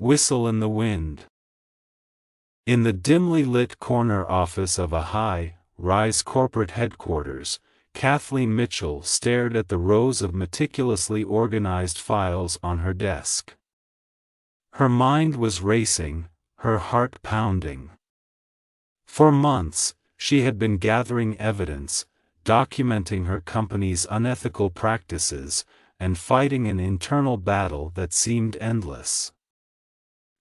Whistle in the wind. In the dimly lit corner office of a high-rise corporate headquarters, Kathleen Mitchell stared at the rows of meticulously organized files on her desk. Her mind was racing, her heart pounding. For months, she had been gathering evidence, documenting her company's unethical practices, and fighting an internal battle that seemed endless.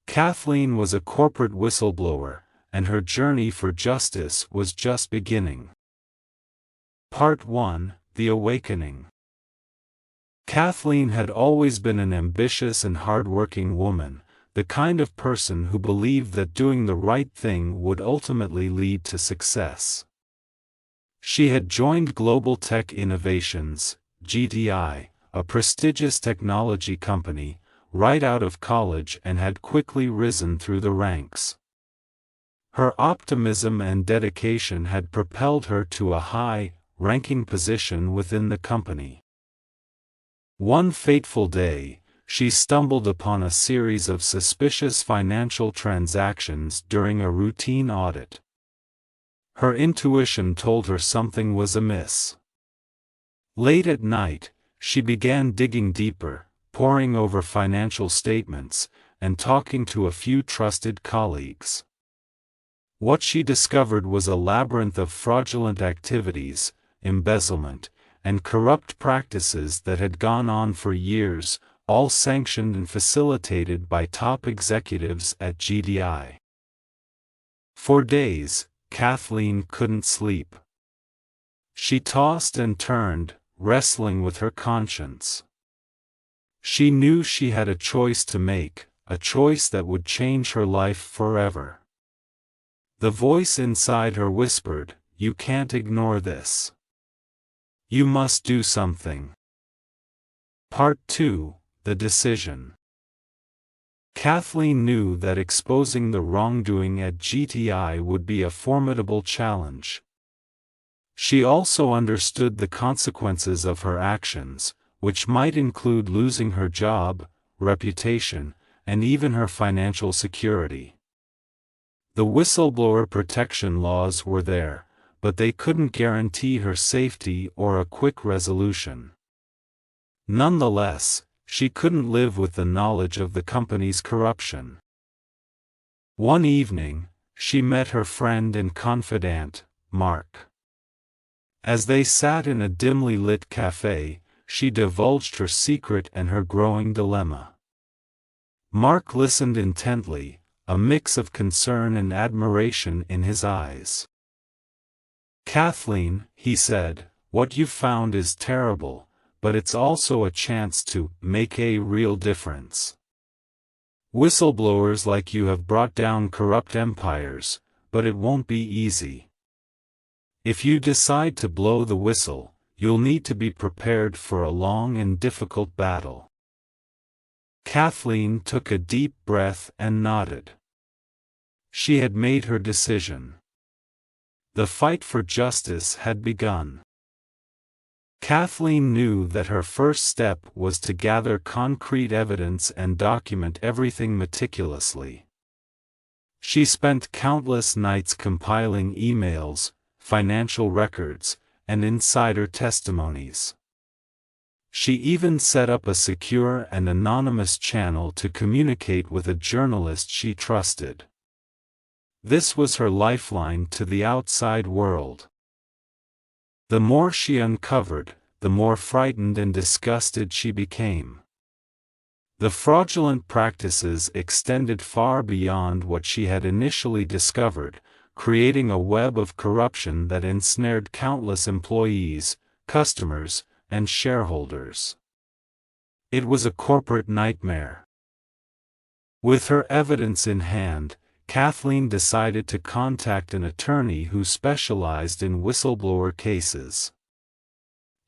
Kathleen was a corporate whistleblower, and her journey for justice was just beginning. Part 1: The Awakening. Kathleen had always been an ambitious and hard-working woman, the kind of person who believed that doing the right thing would ultimately lead to success. She had joined Global Tech Innovations, GTI, a prestigious technology company, right out of college and had quickly risen through the ranks. Her optimism and dedication had propelled her to a high-ranking position within the company. One fateful day, she stumbled upon a series of suspicious financial transactions during a routine audit. Her intuition told her something was amiss. Late at night, she began digging deeper, poring over financial statements, and talking to a few trusted colleagues. What she discovered was a labyrinth of fraudulent activities, embezzlement, and corrupt practices that had gone on for years, all sanctioned and facilitated by top executives at GDI. For days, Kathleen couldn't sleep. She tossed and turned, wrestling with her conscience. She knew she had a choice to make, a choice that would change her life forever. The voice inside her whispered, "You can't ignore this. You must do something." Part 2: The Decision. Kathleen knew that exposing the wrongdoing at GTI would be a formidable challenge. She also understood the consequences of her actions, which might include losing her job, reputation, and even her financial security. The whistleblower protection laws were there, but they couldn't guarantee her safety or a quick resolution. Nonetheless, she couldn't live with the knowledge of the company's corruption. One evening, she met her friend and confidant, Mark. As they sat in a dimly lit cafe, she divulged her secret and her growing dilemma. Mark listened intently, a mix of concern and admiration in his eyes. "Kathleen," he said, "what you've found is terrible, but it's also a chance to make a real difference. Whistleblowers like you have brought down corrupt empires, but it won't be easy. If you decide to blow the whistle, you'll need to be prepared for a long and difficult battle." Kathleen took a deep breath and nodded. She had made her decision. The fight for justice had begun. Kathleen knew that her first step was to gather concrete evidence and document everything meticulously. She spent countless nights compiling emails, financial records, and insider testimonies. She even set up a secure and anonymous channel to communicate with a journalist she trusted. This was her lifeline to the outside world. The more she uncovered, the more frightened and disgusted she became. The fraudulent practices extended far beyond what she had initially discovered, creating a web of corruption that ensnared countless employees, customers, and shareholders. It was a corporate nightmare. With her evidence in hand, Kathleen decided to contact an attorney who specialized in whistleblower cases.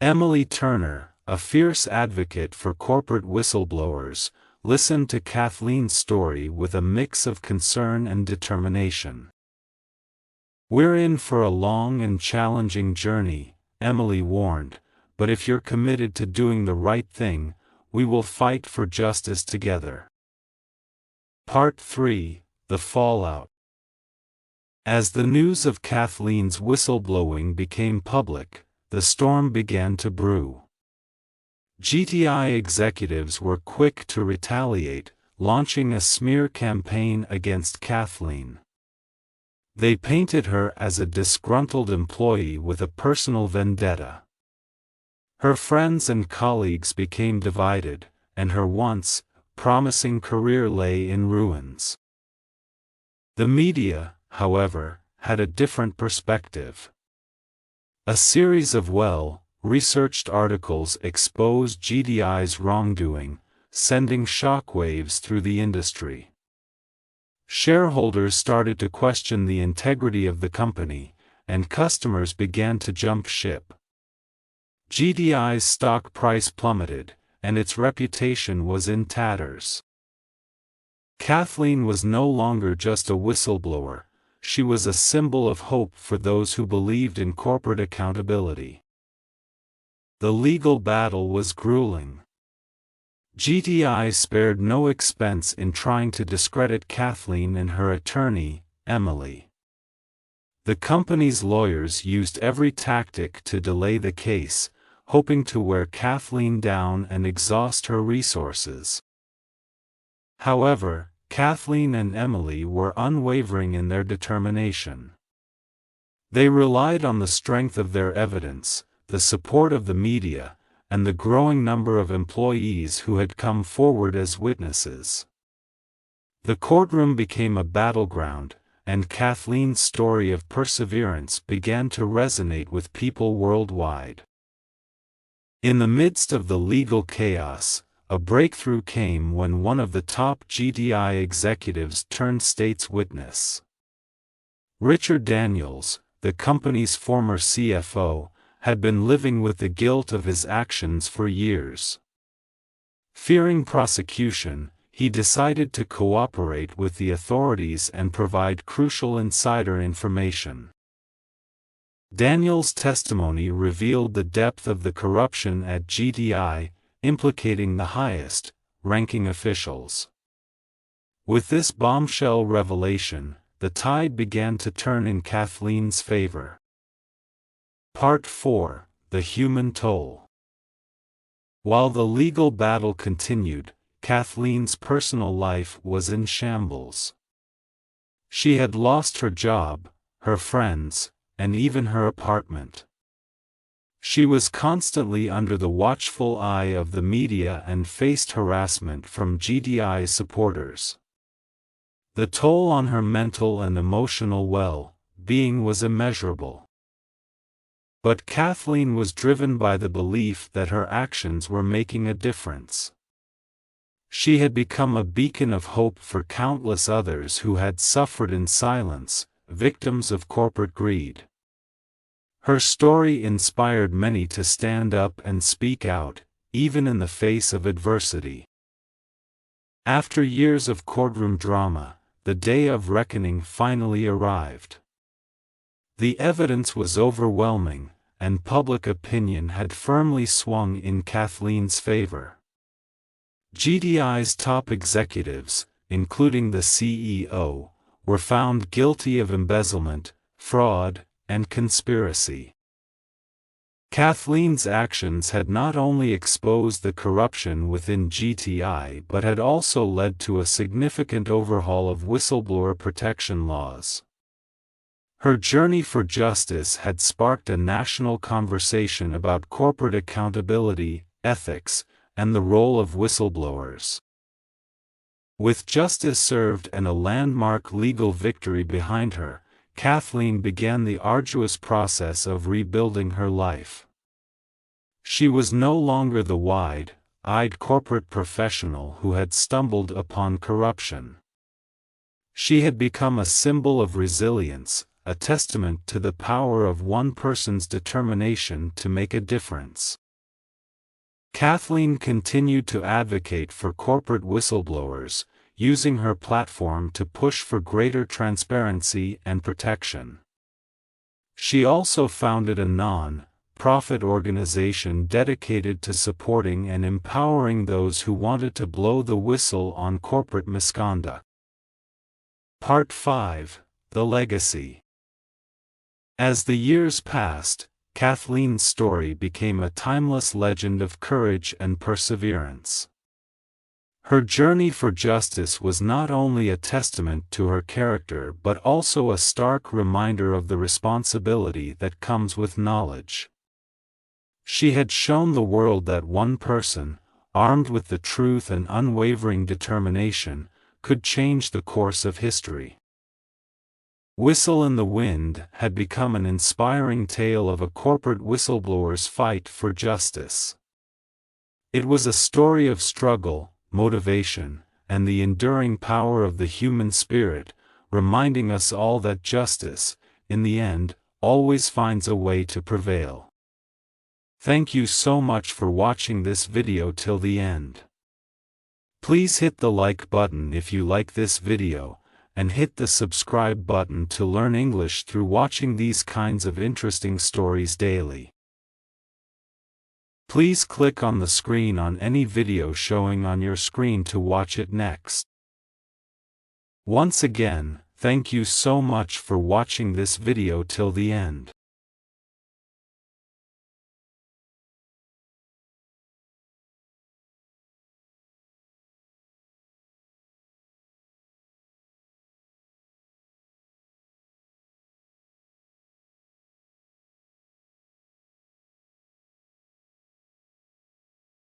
Emily Turner, a fierce advocate for corporate whistleblowers, listened to Kathleen's story with a mix of concern and determination. "We're in for a long and challenging journey," Emily warned, "but if you're committed to doing the right thing, we will fight for justice together." Part 3: The Fallout. As the news of Kathleen's whistleblowing became public, the storm began to brew. GTI executives were quick to retaliate, launching a smear campaign against Kathleen. They painted her as a disgruntled employee with a personal vendetta. Her friends and colleagues became divided, and her once promising career lay in ruins. The media, however, had a different perspective. A series of well-researched articles exposed GDI's wrongdoing, sending shockwaves through the industry. Shareholders started to question the integrity of the company, and customers began to jump ship. GDI's stock price plummeted, and its reputation was in tatters. Kathleen was no longer just a whistleblower, she was a symbol of hope for those who believed in corporate accountability. The legal battle was grueling. GDI spared no expense in trying to discredit Kathleen and her attorney, Emily. The company's lawyers used every tactic to delay the case, hoping to wear Kathleen down and exhaust her resources. However, Kathleen and Emily were unwavering in their determination. They relied on the strength of their evidence, the support of the media, and the growing number of employees who had come forward as witnesses. The courtroom became a battleground, and Kathleen's story of perseverance began to resonate with people worldwide. In the midst of the legal chaos, a breakthrough came when one of the top GDI executives turned state's witness. Richard Daniels, the company's former CFO, had been living with the guilt of his actions for years. Fearing prosecution, he decided to cooperate with the authorities and provide crucial insider information. Daniels' testimony revealed the depth of the corruption at GDI, implicating the highest-ranking officials. With this bombshell revelation, the tide began to turn in Kathleen's favor. Part 4: The Human Toll. While the legal battle continued, Kathleen's personal life was in shambles. She had lost her job, her friends, and even her apartment. She was constantly under the watchful eye of the media and faced harassment from GDI supporters. The toll on her mental and emotional well-being was immeasurable. But Kathleen was driven by the belief that her actions were making a difference. She had become a beacon of hope for countless others who had suffered in silence, victims of corporate greed. Her story inspired many to stand up and speak out, even in the face of adversity. After years of courtroom drama, the day of reckoning finally arrived. The evidence was overwhelming, and public opinion had firmly swung in Kathleen's favor. GDI's top executives, including the CEO, were found guilty of embezzlement, fraud, and conspiracy. Kathleen's actions had not only exposed the corruption within GTI but had also led to a significant overhaul of whistleblower protection laws. Her journey for justice had sparked a national conversation about corporate accountability, ethics, and the role of whistleblowers. With justice served and a landmark legal victory behind her, Kathleen began the arduous process of rebuilding her life. She was no longer the wide-eyed corporate professional who had stumbled upon corruption. She had become a symbol of resilience, a testament to the power of one person's determination to make a difference. Kathleen continued to advocate for corporate whistleblowers, using her platform to push for greater transparency and protection. She also founded a non-profit organization dedicated to supporting and empowering those who wanted to blow the whistle on corporate misconduct. Part 5: The Legacy. As the years passed, Kathleen's story became a timeless legend of courage and perseverance. Her journey for justice was not only a testament to her character but also a stark reminder of the responsibility that comes with knowledge. She had shown the world that one person, armed with the truth and unwavering determination, could change the course of history. Whistle in the Wind had become an inspiring tale of a corporate whistleblower's fight for justice. It was a story of struggle, motivation, and the enduring power of the human spirit, reminding us all that justice, in the end, always finds a way to prevail. Thank you so much for watching this video till the end. Please hit the like button if you like this video, and hit the subscribe button to learn English through watching these kinds of interesting stories daily. Please click on the screen on any video showing on your screen to watch it next. Once again, thank you so much for watching this video till the end.